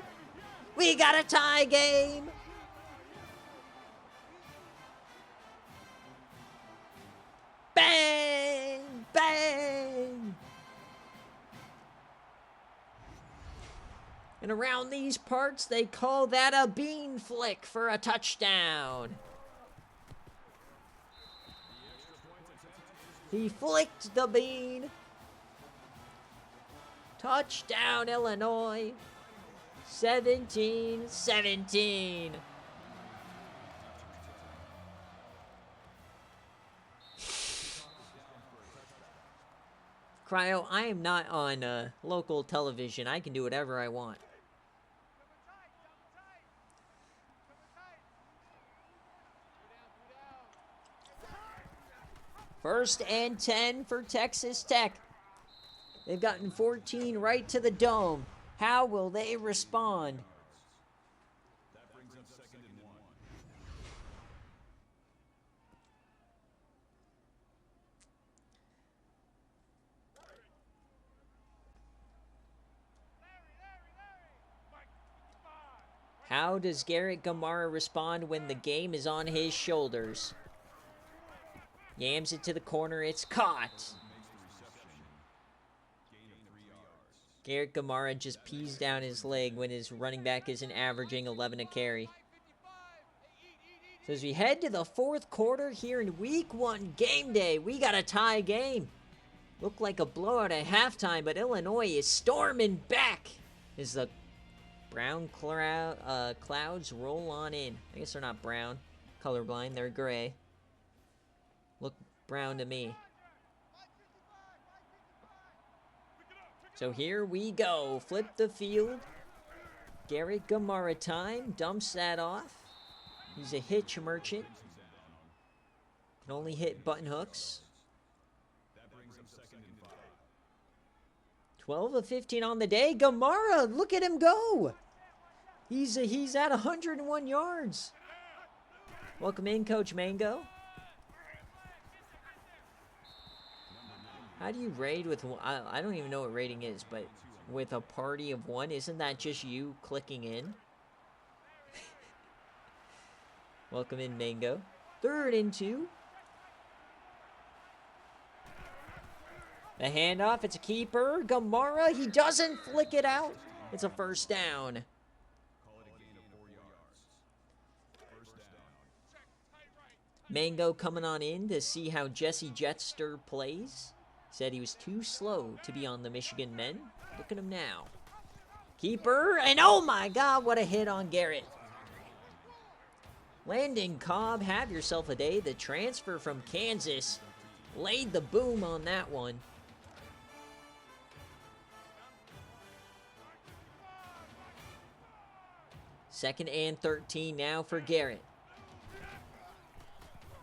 We got a tie game. Bang! Bang! And around these parts, they call that a bean flick for a touchdown. He flicked the bean. Touchdown, Illinois. 17-17. Cryo, I am not on local television. I can do whatever I want. First and 10 for Texas Tech. They've gotten 14 right to the dome. How will they respond? How does Garrett Gamara respond when the game is on his shoulders? Yams it to the corner. It's caught. Garrett Gamara just pees down his leg when his running back isn't averaging 11 a carry. So as we head to the fourth quarter here in week 1 game day, we got a tie game. Looked like a blowout at halftime, but Illinois is storming back as the brown clouds roll on in. I guess they're not brown. Colorblind, they're gray. Look brown to me. So here we go. Flip the field. Garrett Gamara time. Dumps that off. He's a hitch merchant. Can only hit button hooks. 12 of 15 on the day. Gamara, look at him go. He's at 101 yards. Welcome in, Coach Mango. How do you raid with, I don't even know what raiding is, but with a party of 1, isn't that just you clicking in? Welcome in, Mango. 3rd and 2. The handoff, it's a keeper. Gamara, he doesn't flick it out. It's a first down. Mango coming on in to see how Jesse Jetster plays. Said he was too slow to be on the Michigan men. Look at him now. Keeper, and oh my God, what a hit on Garrett. Landon Cobb, have yourself a day. The transfer from Kansas laid the boom on that one. Second and 13 now for Garrett.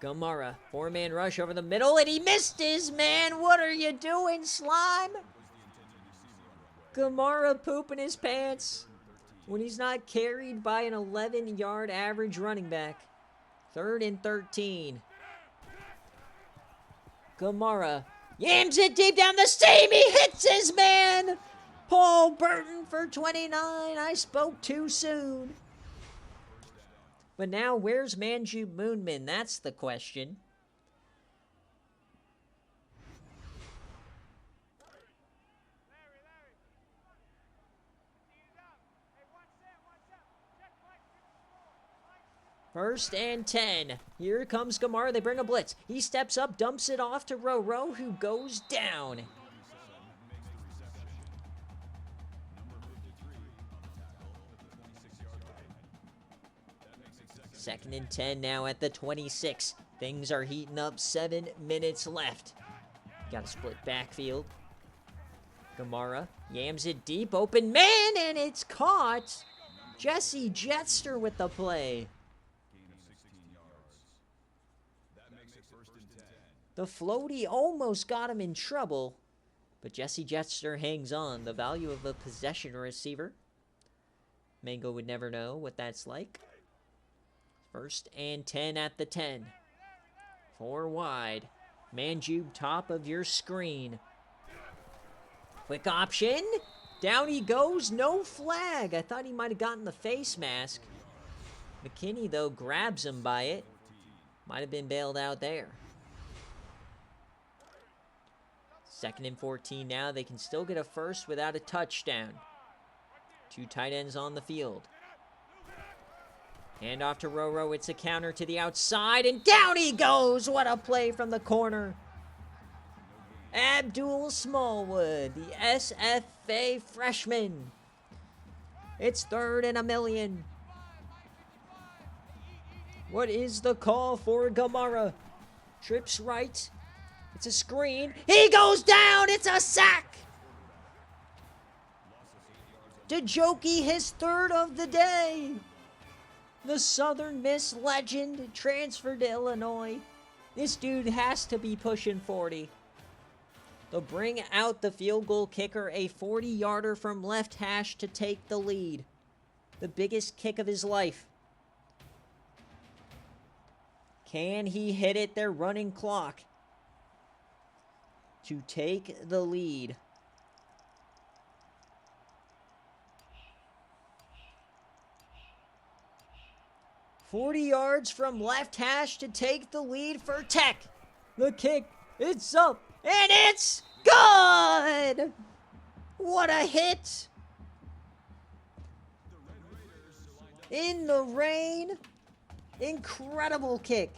Gamara, 4-man rush over the middle, and he missed his man. What are you doing, Slime? Gamara pooping his pants when he's not carried by an 11-yard average running back. 3rd and 13. Gamara yams it deep down the seam. He hits his man. Paul Burton for 29. I spoke too soon. But now, where's Manju Moonman? That's the question. First and 10. Here comes Gamara. They bring a blitz. He steps up, dumps it off to Roro, who goes down. Second and 10 now at the 26. Things are heating up. 7 minutes left. Got a split backfield. Gamara yams it deep. Open man, and it's caught. Jesse Jetster with the play. The floaty almost got him in trouble, but Jesse Jetster hangs on. The value of a possession receiver. Mango would never know what that's like. First and 10 at the 10. 4 wide. Manjube top of your screen. Quick option. Down he goes. No flag. I thought he might have gotten the face mask. McKinney, though, grabs him by it. Might have been bailed out there. Second and 14 now. They can still get a first without a touchdown. 2 tight ends on the field. Hand off to Roro. It's a counter to the outside, and down he goes. What a play from the corner. Abdul Smallwood, the SFA freshman. It's 3rd and 1,000,000. What is the call for Gamara? Trips right. It's a screen. He goes down. It's a sack. Dejoki, his 3rd of the day. The Southern Miss legend transferred to Illinois. This dude has to be pushing 40. They'll bring out the field goal kicker, a 40-yarder from left hash to take the lead. The biggest kick of his life. Can he hit it? They're running clock to take the lead. "40 yards from left hash to take the lead for Tech. The kick, it's up, and it's good! What a hit! In the rain, incredible kick.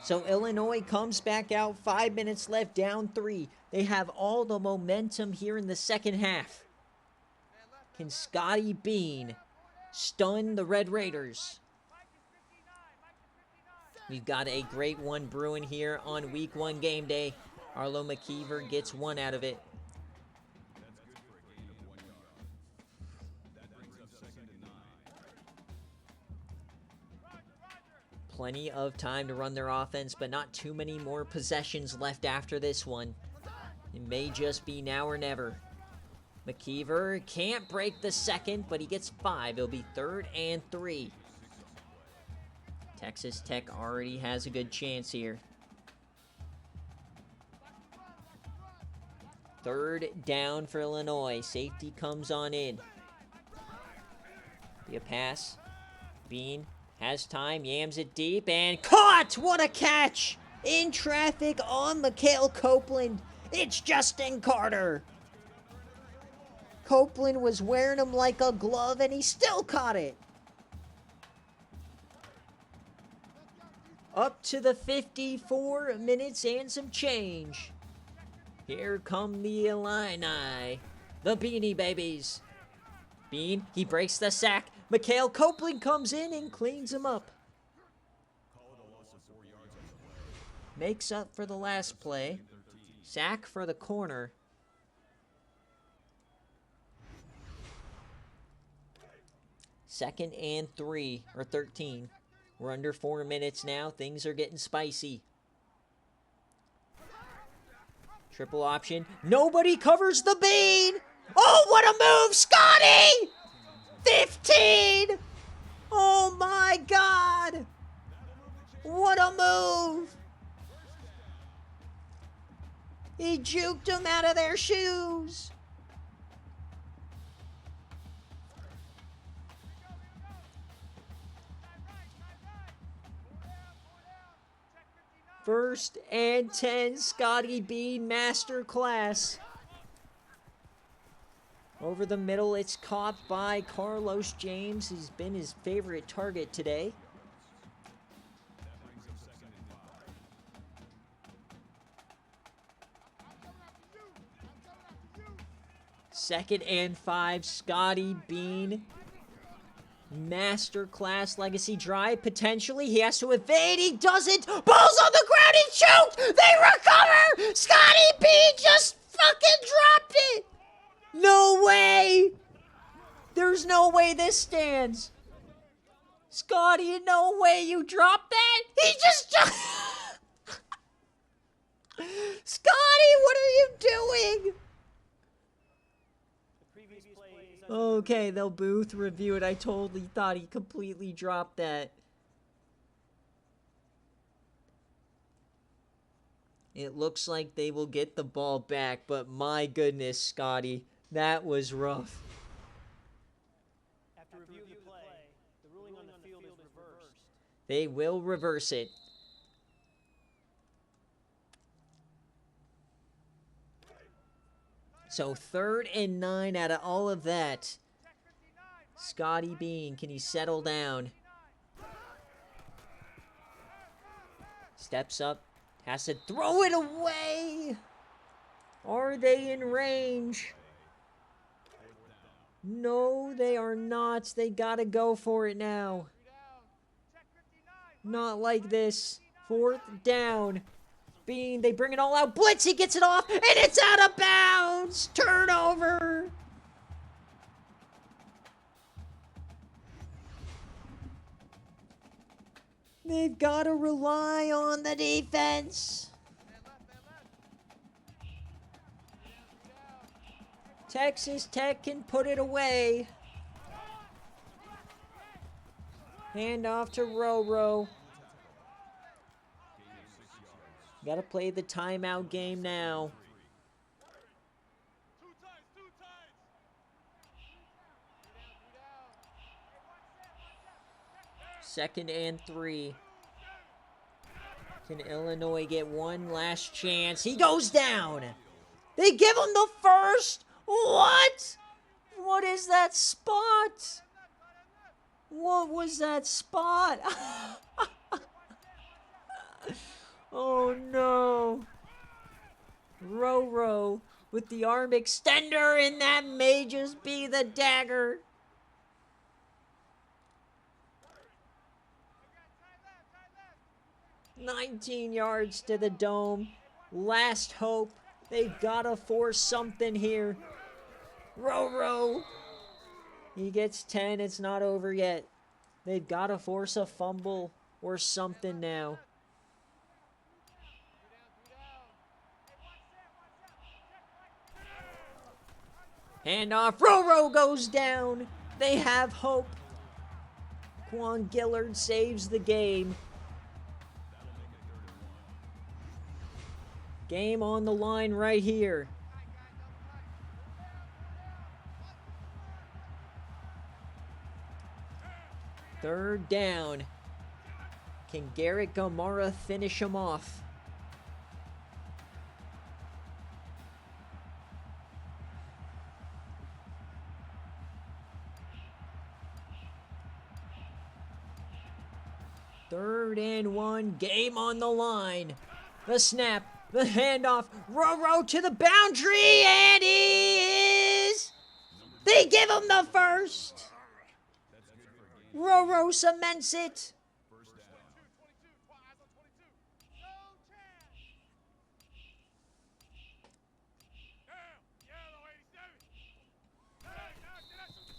So Illinois comes back out, 5 minutes left, down 3. They have all the momentum here in the second half. Can Scotty Bean stun the Red Raiders? We've got a great one brewing here on week 1 game day. Arlo McKeever gets 1 out of it. Plenty of time to run their offense, but not too many more possessions left after this one. It may just be now or never. McKeever can't break the second, but he gets 5. It'll be 3rd and 3. Texas Tech already has a good chance here. 3rd down for Illinois. Safety comes on in. Be a pass. Bean has time, yams it deep, and caught! What a catch! In traffic on Mikhail Copeland. It's Justin Carter. Copeland was wearing him like a glove, and he still caught it. Up to the 54 minutes and some change. Here come the Illini. The Beanie Babies. Bean, he breaks the sack. Mikhail Copeland comes in and cleans him up. Makes up for the last play. Sack for the corner. Second and 3, or 13. We're under 4 minutes now. Things are getting spicy. Triple option. Nobody covers the Bean. Oh, what a move, Scotty! 15! Oh, my God! What a move! He juked them out of their shoes. First and 10, Scotty Bean masterclass. Over the middle, it's caught by Carlos James, who's been his favorite target today. Second and 5, Scotty Bean. Masterclass legacy drive, potentially. He has to evade. He doesn't. Ball's on the ground. He choked. They recover. Scotty Bean just fucking dropped it. No way. There's no way this stands. Scotty, no way you dropped that. He just... Scotty, what are you doing? Okay, they'll booth review it. I totally thought he completely dropped that. It looks like they will get the ball back, but my goodness, Scotty, that was rough. After review of the play, the ruling on the field is reversed. They will reverse it. So 3rd and 9 out of all of that. Scotty Bean, can he settle down? Steps up, has to throw it away. Are they in range? No, they are not. They gotta go for it now. Not like this. 4th down. Bean, they bring it all out. Blitz, he gets it off, and it's out of bounds. Turnover. They've got to rely on the defense. Texas Tech can put it away. Hand off to Roro. Gotta play the timeout game now. Second and 3. Can Illinois get one last chance? He goes down. They give him the first. What? What is that spot? What was that spot? Oh no. Roro with the arm extender, and that may just be the dagger. "19 yards to the dome. Last hope. They've got to force something here. Roro. He gets 10. It's not over yet. They've got to force a fumble or something now. Handoff. Roro goes down. They have hope. Quan Gillard saves the game. Game on the line right here. Third down. Can Garrett Gamara finish him off? Third and 1, game on the line. The snap, the handoff, Roro to the boundary, and he is... They give him the first. Roro cements it.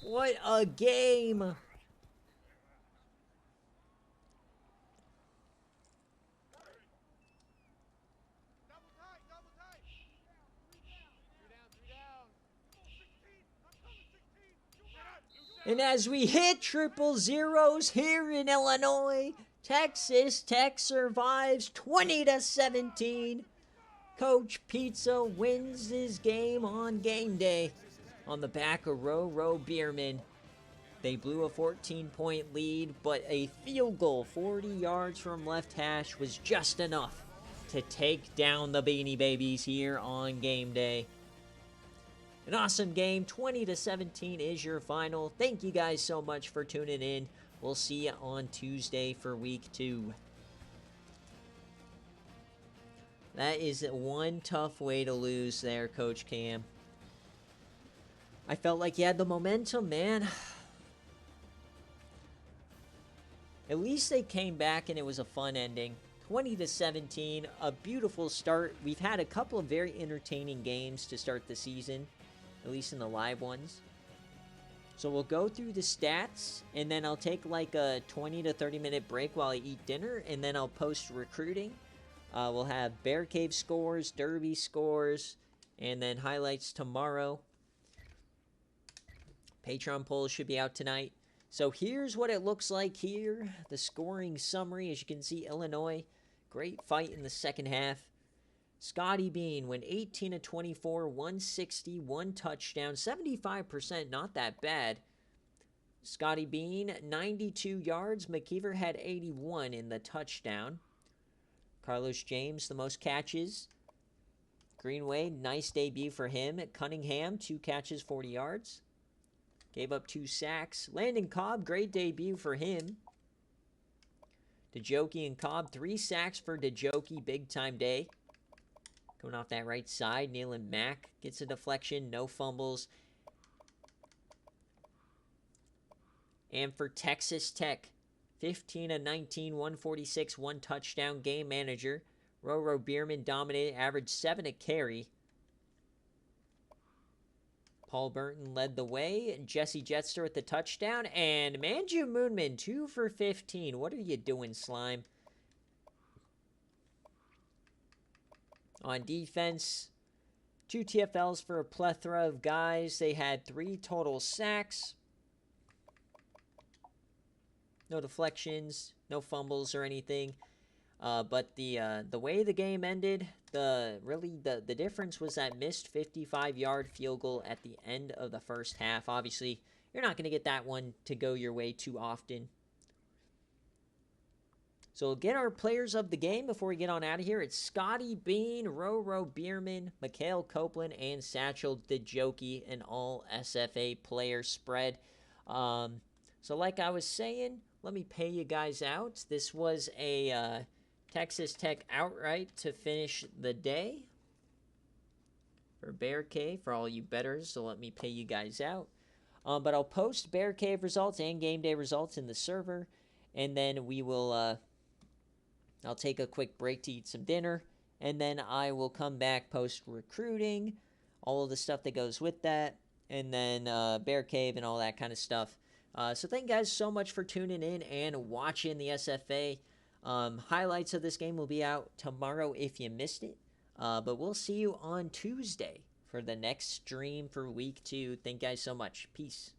What a game. And as we hit triple zeros here in Illinois, Texas Tech survives 20-17. Coach Pizza wins his game on game day on the back of Roro Bierman. They blew a 14-point lead, but a field goal 40 yards from left hash was just enough to take down the Beanie Babies here on game day. An awesome game. 20-17 is your final. Thank you guys so much for tuning in. We'll see you on Tuesday for week 2. That is one tough way to lose there, Coach Cam. I felt like you had the momentum, man. At least they came back and it was a fun ending. 20-17, a beautiful start. We've had a couple of very entertaining games to start the season, at least in the live ones. So we'll go through the stats, and then I'll take like a 20 to 30 minute break while I eat dinner, and then I'll post recruiting. We'll have BearCave scores, Derby scores, and then highlights tomorrow. Patreon polls should be out tonight. So here's what it looks like here. The scoring summary. As you can see, Illinois, great fight in the second half. Scotty Bean went 18 of 24, 160, 1 touchdown, 75%, not that bad. Scotty Bean, 92 yards. McKeever had 81 in the touchdown. Carlos James, the most catches. Greenway, nice debut for him. Cunningham, 2 catches, 40 yards. Gave up 2 sacks. Landon Cobb, great debut for him. DeJoki and Cobb, 3 sacks for DeJoki, big-time day. Going off that right side, Nealon Mack gets a deflection, no fumbles. And for Texas Tech, 15 of 19, 146, 1 touchdown, game manager. Roro Bierman dominated, averaged 7 a carry. Paul Burton led the way. Jesse Jetster with the touchdown. And Manju Moonman, 2 for 15. What are you doing, Slime? On defense, 2 TFLs for a plethora of guys. They had 3 total sacks. No deflections, no fumbles or anything. But the way the game ended, the difference was that missed 55-yard field goal at the end of the first half. Obviously, you're not going to get that one to go your way too often. So we'll get our players of the game before we get on out of here. It's Scotty Bean, Roro Bierman, Mikhail Copeland, and Satchel DeJoki, an all SFA player spread. So like I was saying, let me pay you guys out. This was a Texas Tech outright to finish the day for BearCave, for all you bettors. So let me pay you guys out. But I'll post BearCave results and game day results in the server, and then we will... I'll take a quick break to eat some dinner, and then I will come back, post recruiting, all of the stuff that goes with that, and then BearCave and all that kind of stuff. So thank you guys so much for tuning in and watching the SFA. Highlights of this game will be out tomorrow if you missed it, but we'll see you on Tuesday for the next stream for week 2. Thank you guys so much. Peace.